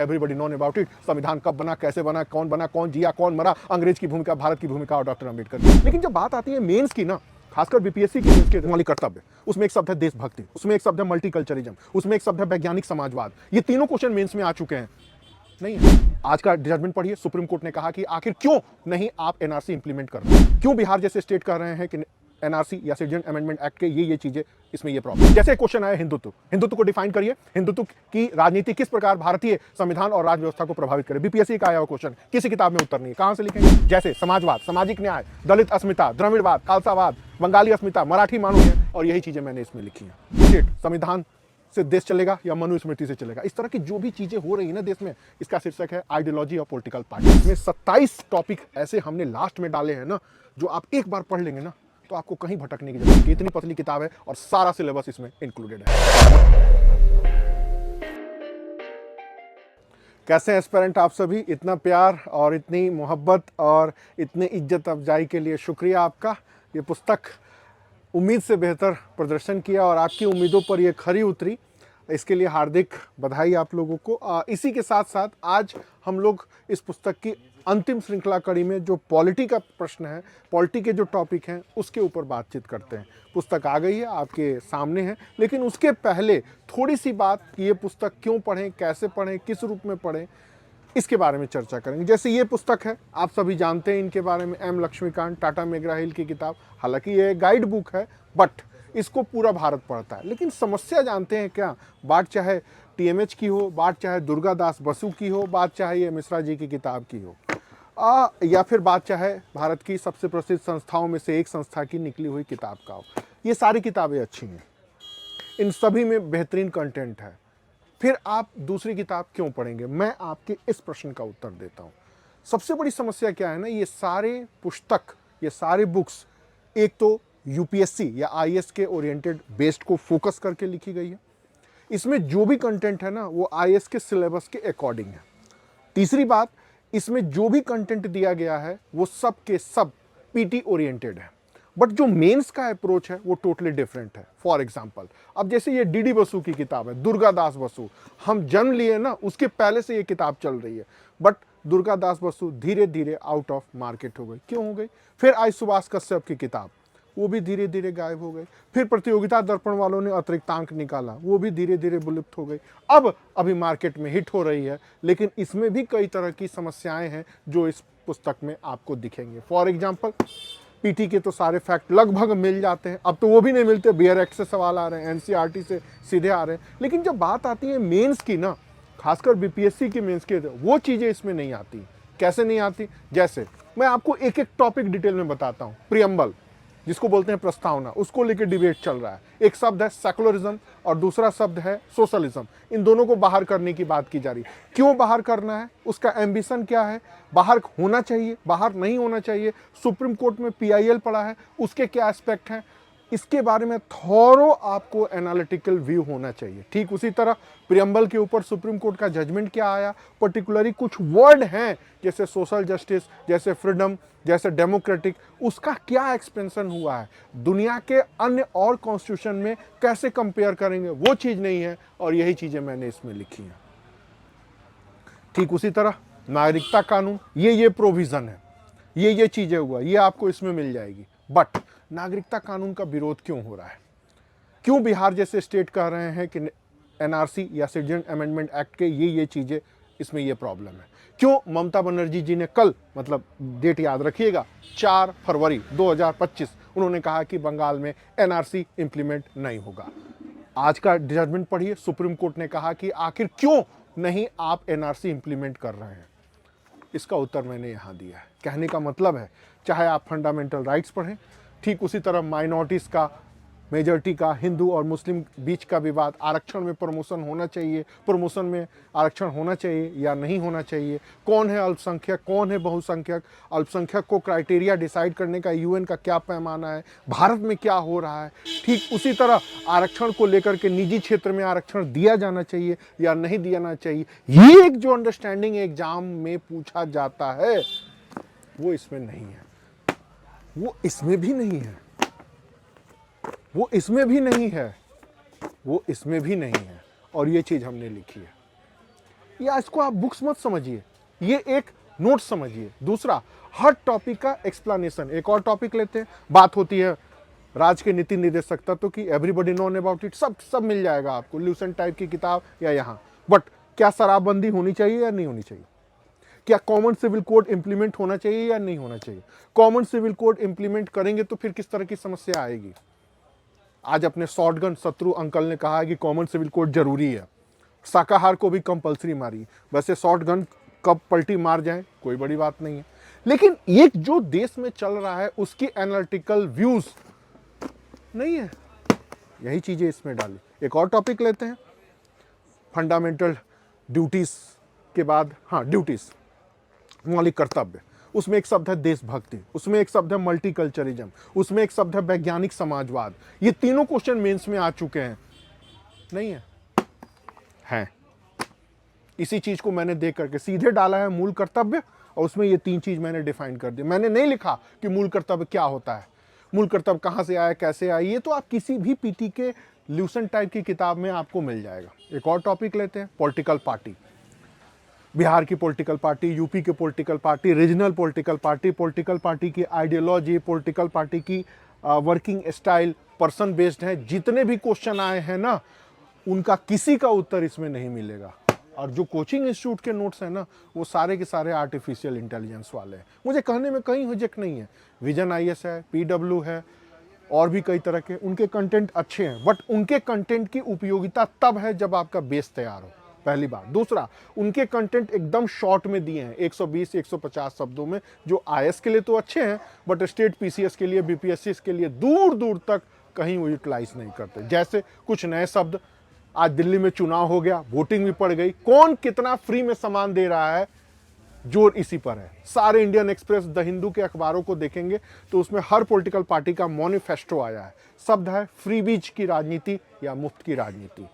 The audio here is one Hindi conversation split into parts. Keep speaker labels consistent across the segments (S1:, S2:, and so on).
S1: Everybody known about it. संविधान कब बना, कैसे बना, कौन जिया, कौन मरा, अंग्रेज की भूमिका, भारत की भूमिका और डॉक्टर अम्बेडकर की। लेकिन जब बात आती है मेंस की ना, खासकर बीपीएससी के मेंस के मौलिक कर्तव्य, उसमें एक शब्द है देशभक्ति, उसमें एक शब्द है मल्टीकल्चरिज्म, उसमें एक शब्द है वैज्ञानिक समाजवाद। ये तीनों क्वेश्चन मेंस में आ चुके हैं। नहीं है। आज का जजमेंट पढ़िए, सुप्रीम कोर्ट ने कहा कि आखिर क्यों नहीं आप एनआरसी इंप्लीमेंट कर रहे हैं, क्यों बिहार जैसे स्टेट कह रहे हैं कि एनआरसी या सिटीजन अमेंडमेंट एक्ट के ये चीजें, इसमें ये प्रॉब्लम। जैसे क्वेश्चन आया हिंदुत्व को डिफाइन करिए, हिंदुत्व की राजनीति किस प्रकार भारतीय संविधान और राज व्यवस्था को प्रभावित करे। बीपीएससी का आया हुआ क्वेश्चन, किसी किताब में उत्तर नहीं है, कहां से लिखेंगे। जैसे समाजवाद, सामाजिक न्याय, दलित अस्मिता, द्रविड़वाद, खालसावाद, बंगाली अस्मिता, मराठी मानव, और यही चीजें मैंने इसमें लिखी हैं। संविधान से देश चलेगा या मनुस्मृति से चलेगा, इस तरह की जो भी चीजें हो रही है ना देश में, इसका शीर्षक है आइडियोलॉजी और पॉलिटिकल पार्टी। इसमें 27 टॉपिक ऐसे हमने लास्ट में डाले हैं ना, जो आप एक बार पढ़ लेंगे ना तो आपको कहीं भटकने की जरूरत नहीं। इतनी पतली किताब है और सारा सिलेबस इसमें इंक्लूडेड है। कैसे एस्पिरेंट आप सभी, इतना प्यार और इतनी मोहब्बत और इतनी इज्जत अफजाई के लिए शुक्रिया आपका। ये पुस्तक उम्मीद से बेहतर प्रदर्शन किया और आपकी उम्मीदों पर ये खरी उतरी, इसके लिए हार्दिक बधाई आप लोगों को। इसी के साथ साथ आज हम लोग इस पुस्तक की अंतिम श्रृंखला कड़ी में जो पॉलिटी का प्रश्न है, पॉलिटी के जो टॉपिक हैं, उसके ऊपर बातचीत करते हैं। पुस्तक आ गई है, आपके सामने है, लेकिन उसके पहले थोड़ी सी बात कि ये पुस्तक क्यों पढ़ें, कैसे पढ़ें, किस रूप में पढ़ें, इसके बारे में चर्चा करेंगे। जैसे ये पुस्तक है, आप सभी जानते हैं इनके बारे में, एम लक्ष्मीकांत, टाटा मैकग्रा-हिल की किताब। हालांकि ये गाइड बुक है, बट इसको पूरा भारत पढ़ता है। लेकिन समस्या जानते हैं क्या, बात चाहे टीएमएच की हो, बात चाहे दुर्गादास बसु की हो, बात चाहे ये मिश्रा जी की किताब की हो, या फिर बात चाहे भारत की सबसे प्रसिद्ध संस्थाओं में से एक संस्था की निकली हुई किताब का हो, ये सारी किताबें अच्छी हैं, इन सभी में बेहतरीन कंटेंट है। फिर आप दूसरी किताब क्यों पढ़ेंगे? मैं आपके इस प्रश्न का उत्तर देता हूँ। सबसे बड़ी समस्या क्या है ना, ये सारे पुस्तक, ये सारे बुक्स एक तो यूपीएससी या आईएएस के ओरिएंटेड बेस्ड को फोकस करके लिखी गई है। इसमें जो भी कंटेंट है ना, वो आईएएस के सिलेबस के अकॉर्डिंग है। तीसरी बात, इसमें जो भी कंटेंट दिया गया है वो सब के सब पीटी ओरिएंटेड है, बट जो मेंस का अप्रोच है वो टोटली डिफरेंट है। फॉर एग्जांपल, अब जैसे ये डीडी बसु की किताब है, दुर्गादास बसु, हम जन्म लिए ना उसके पहले से ये किताब चल रही है, बट दुर्गादास बसु धीरे धीरे आउट ऑफ मार्केट हो गई। क्यों हो गई? फिर आई सुभाष कश्यप की किताब, वो भी धीरे धीरे गायब हो गई। फिर प्रतियोगिता दर्पण वालों ने अतिरिक्त अंक निकाला, वो भी धीरे धीरे विलुप्त हो गई। अब अभी मार्केट में हिट हो रही है, लेकिन इसमें भी कई तरह की समस्याएं हैं जो इस पुस्तक में आपको दिखेंगे। फॉर एग्जाम्पल, पीटी के तो सारे फैक्ट लगभग मिल जाते हैं, अब तो वो भी नहीं मिलते, बियर एक्ट से सवाल आ रहे हैं, एनसीईआरटी से सीधे आ रहे हैं। लेकिन जब बात आती है मेंस की ना, खासकर बीपीएससी की मेंस की, वो चीज़ें इसमें नहीं आती। कैसे नहीं आती? जैसे मैं आपको एक एक टॉपिक डिटेल में बताता हूँ। प्रियम्बल, जिसको बोलते हैं प्रस्तावना, उसको लेकर डिबेट चल रहा है। एक शब्द है सेकुलरिज्म और दूसरा शब्द है सोशलिज्म। इन दोनों को बाहर करने की बात की जा रही है। क्यों बाहर करना है? उसका एम्बिशन क्या है? बाहर होना चाहिए, बाहर नहीं होना चाहिए? सुप्रीम कोर्ट में पीआईएल पड़ा है, उसके क्या एस्पेक्ट हैं? इसके बारे में थॉरो आपको एनालिटिकल व्यू होना चाहिए। ठीक उसी तरह प्रियम्बल के ऊपर सुप्रीम कोर्ट का जजमेंट क्या आया, पर्टिकुलरली कुछ वर्ड हैं जैसे सोशल जस्टिस, जैसे फ्रीडम, जैसे डेमोक्रेटिक, उसका क्या एक्सपेंशन हुआ है, दुनिया के अन्य और कॉन्स्टिट्यूशन में कैसे कंपेयर करेंगे, वो चीज़ नहीं है, और यही चीज़ें मैंने इसमें लिखी हैं। ठीक उसी तरह नागरिकता कानून, ये प्रोविज़न है, ये चीज़ें हुआ, ये आपको इसमें मिल जाएगी। बट नागरिकता कानून का विरोध क्यों हो रहा है? क्यों बिहार जैसे स्टेट कह रहे हैं कि एनआरसी या सिटीजन अमेंडमेंट एक्ट के ये चीज़ें, इसमें ये प्रॉब्लम है? क्यों ममता बनर्जी जी ने कल, मतलब डेट याद रखिएगा, 4 फरवरी 2025, उन्होंने कहा कि बंगाल में एनआरसी इंप्लीमेंट नहीं होगा। आज का जजमेंट पढ़िए, सुप्रीम कोर्ट ने कहा कि आखिर क्यों नहीं आप एनआरसी इंप्लीमेंट कर रहे हैं। इसका उत्तर मैंने यहाँ दिया है। कहने का मतलब है, चाहे आप फंडामेंटल राइट्स पढ़ें, ठीक उसी तरह माइनॉरिटीज़ का, मेजॉरिटी का, हिंदू और मुस्लिम बीच का विवाद, आरक्षण में प्रमोशन होना चाहिए, प्रमोशन में आरक्षण होना चाहिए या नहीं होना चाहिए, कौन है अल्पसंख्यक, कौन है बहुसंख्यक, अल्पसंख्यक को क्राइटेरिया डिसाइड करने का यूएन का क्या पैमाना है, भारत में क्या हो रहा है। ठीक उसी तरह आरक्षण को लेकर के निजी क्षेत्र में आरक्षण दिया जाना चाहिए या नहीं दिया चाहिए, ये एक जो अंडरस्टैंडिंग एग्जाम में पूछा जाता है, वो इसमें नहीं है, वो इसमें भी नहीं है, वो इसमें भी नहीं है, वो इसमें भी नहीं है, और ये चीज़ हमने लिखी है। या इसको आप बुक्स मत समझिए, ये एक नोट समझिए। दूसरा, हर टॉपिक का एक्सप्लेनेशन। एक और टॉपिक लेते हैं, बात होती है राज के नीति निर्देशक तत्व की, एवरीबडी नोन अबाउट इट, सब मिल जाएगा आपको, ल्यूसेंट टाइप की किताब या यहाँ। बट क्या शराबबंदी होनी चाहिए या नहीं होनी चाहिए? क्या कॉमन सिविल कोड इंप्लीमेंट होना चाहिए या नहीं होना चाहिए? कॉमन सिविल कोड इंप्लीमेंट करेंगे तो फिर किस तरह की समस्या आएगी? आज अपने शॉटगन शत्रु अंकल ने कहा है कि कॉमन सिविल कोड जरूरी है, शाकाहार को भी कंपलसरी मारी। वैसे शॉटगन कब पलटी मार जाए कोई बड़ी बात नहीं है, लेकिन ये जो देश में चल रहा है उसकी एनालिटिकल व्यूज नहीं है, यही चीजें इसमें डाली। एक और टॉपिक लेते हैं, फंडामेंटल ड्यूटीज के बाद, हाँ ड्यूटीज, मौलिक कर्तव्य। उसमें एक शब्द है देशभक्ति, उसमें एक शब्द है मल्टीकल्चरिज्म, उसमें एक शब्द है वैज्ञानिक समाजवाद। ये तीनों क्वेश्चन मेंस में आ चुके हैं, नहीं है? हैं। इसी चीज को मैंने देख करके सीधे डाला है मूल कर्तव्य, और उसमें ये तीन चीज मैंने डिफाइन कर दी। मैंने नहीं लिखा कि मूल कर्तव्य क्या होता है, मूल कर्तव्य कहाँ से आया, कैसे आया, ये तो आप किसी भी पीटी के ल्यूसेंट टाइप की किताब में आपको मिल जाएगा। एक और टॉपिक लेते हैं, पॉलिटिकल पार्टी। बिहार की पॉलिटिकल पार्टी, यूपी की political party, regional political party की आइडियोलॉजी, पॉलिटिकल पार्टी की वर्किंग स्टाइल, पर्सन बेस्ड है। जितने भी क्वेश्चन आए हैं ना, उनका किसी का उत्तर इसमें नहीं मिलेगा। और जो कोचिंग इंस्टीट्यूट के नोट्स हैं ना, वो सारे के सारे आर्टिफिशियल इंटेलिजेंस वाले हैं। मुझे कहने में कहीं हिचक नहीं है, विजन आईएएस है, पीडब्ल्यू है, और भी कई तरह के, उनके कंटेंट अच्छे हैं, बट उनके कंटेंट की उपयोगिता तब है जब आपका बेस तैयार हो, पहली बात। दूसरा, उनके कंटेंट एकदम शॉर्ट में दिए हैं, 120-150 शब्दों में, जो आईएएस के लिए तो अच्छे हैं, बट स्टेट पीसीएस के लिए, बीपीएससी के लिए दूर दूर तक कहीं वो यूटिलाइज नहीं करते। जैसे कुछ नए शब्द, आज दिल्ली में चुनाव हो गया, वोटिंग भी पड़ गई, कौन कितना फ्री में सामान दे रहा है, जोर इसी पर है। सारे इंडियन एक्सप्रेस, द हिंदू के अखबारों को देखेंगे तो उसमें हर पॉलिटिकल पार्टी का मैनिफेस्टो आया है, शब्द है फ्री बीज की राजनीति या मुफ्त की राजनीति।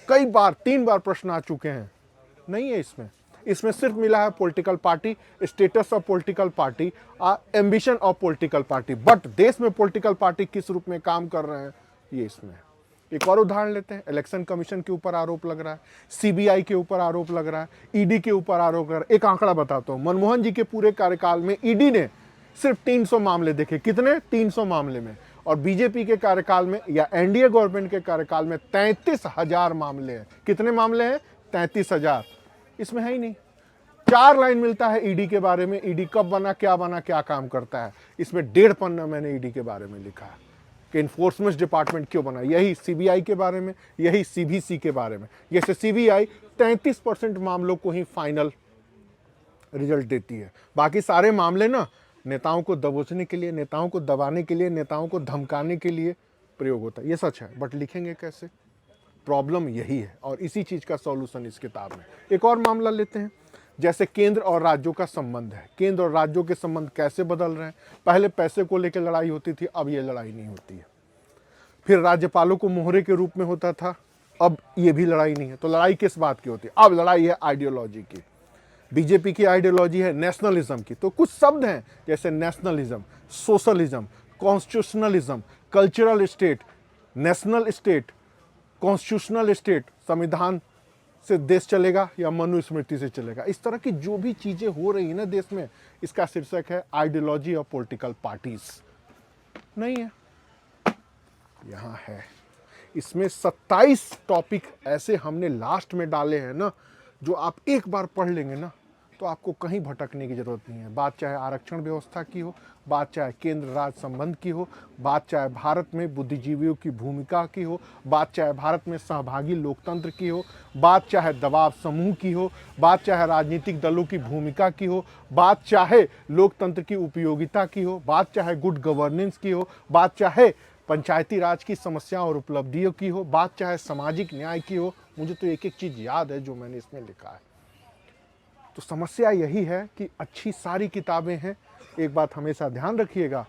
S1: कई बार, 3 बार प्रश्न आ चुके हैं, नहीं है इसमें। इसमें सिर्फ मिला है political party, status of political party, ambition of political party, but देश में पॉलिटिकल पार्टी किस रूप में काम कर रहे हैं, ये इसमें है। एक और उदाहरण लेते हैं, इलेक्शन कमीशन के ऊपर आरोप लग रहा है, सीबीआई के ऊपर आरोप लग रहा है, ईडी के ऊपर आरोप लग रहा है। एक आंकड़ा बताता हूं, मनमोहन जी के पूरे कार्यकाल में ईडी ने सिर्फ 300 मामले देखे। कितने? 300 मामले में। और बीजेपी के कार्यकाल में या एनडीए गवर्नमेंट के कार्यकाल में 33,000 मामले हैं। कितने मामले हैं? 33,000। इसमें है ही नहीं। 4 लाइन मिलता है ईडी के बारे में, ईडी कब बना, क्या काम करता है। इसमें 1.5 पन्ना मैंने ईडी के बारे में लिखा है कि इन्फोर्समेंट डिपार्टमेंट क्यों बना, यही सीबीआई के बारे में, यही सीबीसी के बारे में। जैसे सीबीआई 33% मामलों को ही फाइनल रिजल्ट देती है, बाकी सारे मामले ना नेताओं को दबोचने के लिए, नेताओं को दबाने के लिए, नेताओं को धमकाने के लिए प्रयोग होता है। ये सच है, बट लिखेंगे कैसे? प्रॉब्लम यही है, और इसी चीज का सॉल्यूशन इस किताब में। एक और मामला लेते हैं, जैसे केंद्र और राज्यों का संबंध है। केंद्र और राज्यों के संबंध कैसे बदल रहे हैं? पहले पैसे को लेकर लड़ाई होती थी, अब ये लड़ाई नहीं होती है। फिर राज्यपालों को मोहरे के रूप में होता था, अब ये भी लड़ाई नहीं है। तो लड़ाई किस बात की होती है? अब लड़ाई है आइडियोलॉजी की। बीजेपी की आइडियोलॉजी है नेशनलिज्म की। तो कुछ शब्द हैं जैसे nationalism, socialism, constitutionalism, cultural state, national state, constitutional state, संविधान से देश चलेगा या मनुस्मृति से चलेगा। इस तरह की जो भी चीजें हो रही है ना देश में, इसका शीर्षक है आइडियोलॉजी ऑफ पॉलिटिकल पार्टीज। नहीं है, यहां है। इसमें 27 टॉपिक ऐसे हमने लास्ट में डाले हैं ना, जो आप एक बार पढ़ लेंगे ना तो आपको कहीं भटकने की जरूरत नहीं है। बात चाहे आरक्षण व्यवस्था की हो, बात चाहे केंद्र राज्य संबंध की हो, बात चाहे भारत में बुद्धिजीवियों की भूमिका की हो, बात चाहे भारत में सहभागी लोकतंत्र की हो, बात चाहे दबाव समूह की हो, बात चाहे राजनीतिक दलों की भूमिका की हो, बात चाहे लोकतंत्र की उपयोगिता की हो, बात चाहे गुड गवर्नेंस की हो, बात चाहे पंचायती राज की समस्याओं और उपलब्धियों की हो, बात चाहे सामाजिक न्याय की हो। मुझे तो एक एक चीज याद है जो मैंने इसमें लिखा है। तो समस्या यही है कि अच्छी सारी किताबें हैं। एक बात हमेशा ध्यान रखिएगा,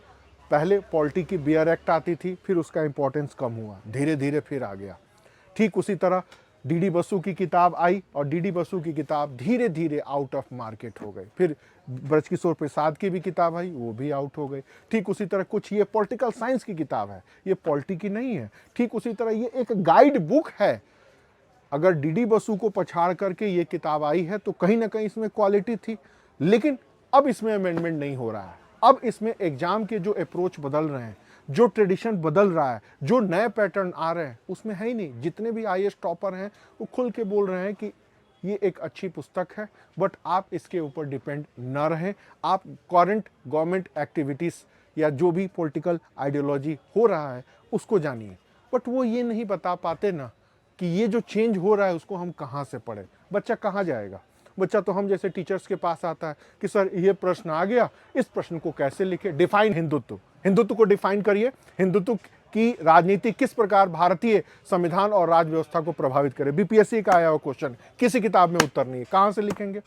S1: पहले पॉलिटी की बियर एक्ट आती थी, फिर उसका इंपॉर्टेंस कम हुआ, धीरे धीरे फिर आ गया। ठीक उसी तरह डीडी बसु की किताब आई, और डीडी बसु की किताब धीरे धीरे आउट ऑफ मार्केट हो गई। फिर ब्रजकिशोर प्रसाद की भी किताब आई, वो भी आउट हो गई। ठीक उसी तरह कुछ ये पॉलिटिकल साइंस की किताब है, ये पॉलिटी की नहीं है। ठीक उसी तरह ये एक गाइड बुक है अगर डीडी बसु को पछाड़ करके ये किताब आई है तो कहीं ना कहीं इसमें क्वालिटी थी, लेकिन अब इसमें अमेंडमेंट नहीं हो रहा है। अब इसमें एग्जाम के जो अप्रोच बदल रहे हैं, जो ट्रेडिशन बदल रहा है, जो नए पैटर्न आ रहे हैं, उसमें है ही नहीं। जितने भी आईएएस टॉपर हैं वो खुल के बोल रहे हैं कि ये एक अच्छी पुस्तक है, बट आप इसके ऊपर डिपेंड ना रहें। आप करंट गवर्नमेंट एक्टिविटीज़ या जो भी पॉलिटिकल आइडियोलॉजी हो रहा है उसको जानिए, बट वो ये नहीं बता पाते ना कि ये जो चेंज हो रहा है उसको हम कहाँ से पढ़ें। बच्चा कहाँ जाएगा? बच्चा तो हम जैसे टीचर्स के पास आता है कि सर ये प्रश्न आ गया, इस प्रश्न को कैसे लिखे, डिफाइन हिंदुत्व, हिंदुत्व को डिफाइन करिए, हिंदुत्व की राजनीति किस प्रकार भारतीय संविधान और राज व्यवस्था को प्रभावित करे। बीपीएससी का आया हुआ क्वेश्चन, किसी किताब में उत्तर नहीं है, कहाँ से लिखेंगे?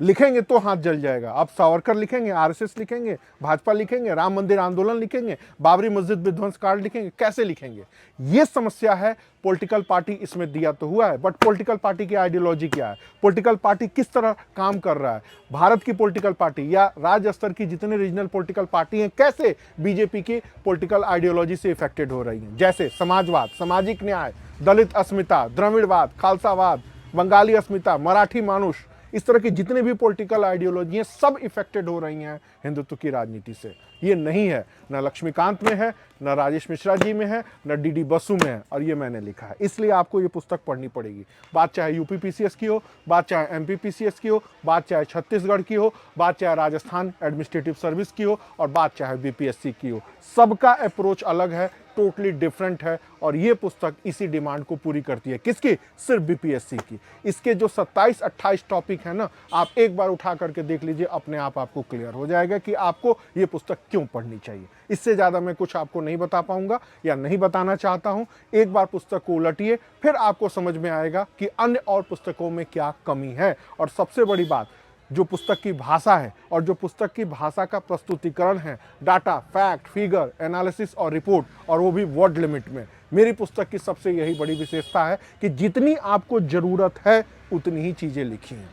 S1: लिखेंगे तो हाथ जल जाएगा। आप सावरकर लिखेंगे, आरएसएस लिखेंगे, भाजपा लिखेंगे, राम मंदिर आंदोलन लिखेंगे, बाबरी मस्जिद विध्वंस कांड लिखेंगे, कैसे लिखेंगे? ये समस्या है। पॉलिटिकल पार्टी इसमें दिया तो हुआ है, बट पॉलिटिकल पार्टी की आइडियोलॉजी क्या है, पॉलिटिकल पार्टी किस तरह काम कर रहा है, भारत की पॉलिटिकल पार्टी या राज्य स्तर की जितने रीजनल पॉलिटिकल पार्टी हैं कैसे बीजेपी की पॉलिटिकल आइडियोलॉजी से इफेक्टेड हो रही हैं। जैसे समाजवाद, सामाजिक न्याय, दलित अस्मिता, द्रविड़वाद, खालसावाद, बंगाली अस्मिता, मराठी मानुष, इस तरह की जितने भी पॉलिटिकल आइडियोलॉजी हैं सब इफेक्टेड हो रही हैं हिंदुत्व की राजनीति से। ये नहीं है, न लक्ष्मीकांत में है, न राजेश मिश्रा जी में है, न डीडी बसु में है, और ये मैंने लिखा है। इसलिए आपको ये पुस्तक पढ़नी पड़ेगी। बात चाहे यूपी पीसीएस की हो, बात चाहे एमपी पीसीएस की हो, बात चाहे छत्तीसगढ़ की हो, बात चाहे राजस्थान एडमिनिस्ट्रेटिव सर्विस की हो, और बात चाहे बीपीएससी की हो, सबका अप्रोच अलग है, टोटली डिफरेंट है। और ये पुस्तक इसी डिमांड को पूरी करती है। किसकी? सिर्फ बीपीएससी की। इसके जो 27-28 टॉपिक है ना, आप एक बार उठा करके देख लीजिए, अपने आप आपको क्लियर हो जाएगा कि आपको ये पुस्तक क्यों पढ़नी चाहिए। इससे ज़्यादा मैं कुछ आपको नहीं बता पाऊंगा या नहीं बताना चाहता हूं। एक बार पुस्तक को उलटिए, फिर आपको समझ में आएगा कि अन्य और पुस्तकों में क्या कमी है। और सबसे बड़ी बात, जो पुस्तक की भाषा है और जो पुस्तक की भाषा का प्रस्तुतिकरण है, डाटा, फैक्ट, फिगर, एनालिसिस और रिपोर्ट, और वो भी वर्ड लिमिट में। मेरी पुस्तक की सबसे यही बड़ी विशेषता है कि जितनी आपको ज़रूरत है उतनी ही चीज़ें लिखी हैं।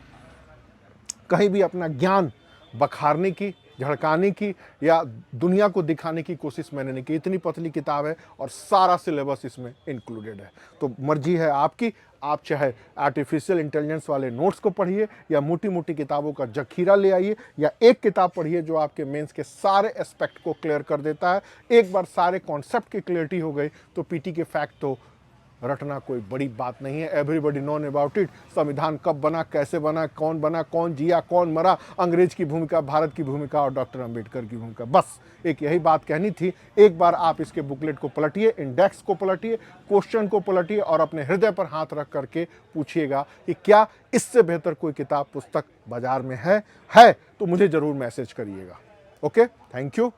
S1: कहीं भी अपना ज्ञान बखारने की, झड़काने की या दुनिया को दिखाने की कोशिश मैंने नहीं की। इतनी पतली किताब है और सारा सिलेबस इसमें इंक्लूडेड है। तो मर्जी है आपकी, आप चाहे आर्टिफिशियल इंटेलिजेंस वाले नोट्स को पढ़िए या मोटी मोटी किताबों का जखीरा ले आइए, या एक किताब पढ़िए जो आपके मेंस के सारे एस्पेक्ट को क्लियर कर देता है। एक बार सारे कॉन्सेप्ट की क्लियरिटी हो गई तो पीटी के फैक्ट तो रटना कोई बड़ी बात नहीं है। Everybody known about it. संविधान कब बना, कैसे बना, कौन जिया, कौन मरा, अंग्रेज की भूमिका, भारत की भूमिका और डॉक्टर अंबेडकर की भूमिका। बस एक यही बात कहनी थी। एक बार आप इसके बुकलेट को पलटिए, इंडेक्स को पलटिए, क्वेश्चन को पलटिए और अपने हृदय पर हाथ रख करके पूछिएगा कि क्या इससे बेहतर कोई किताब, पुस्तक बाजार में है तो मुझे ज़रूर मैसेज करिएगा। Okay, thank you.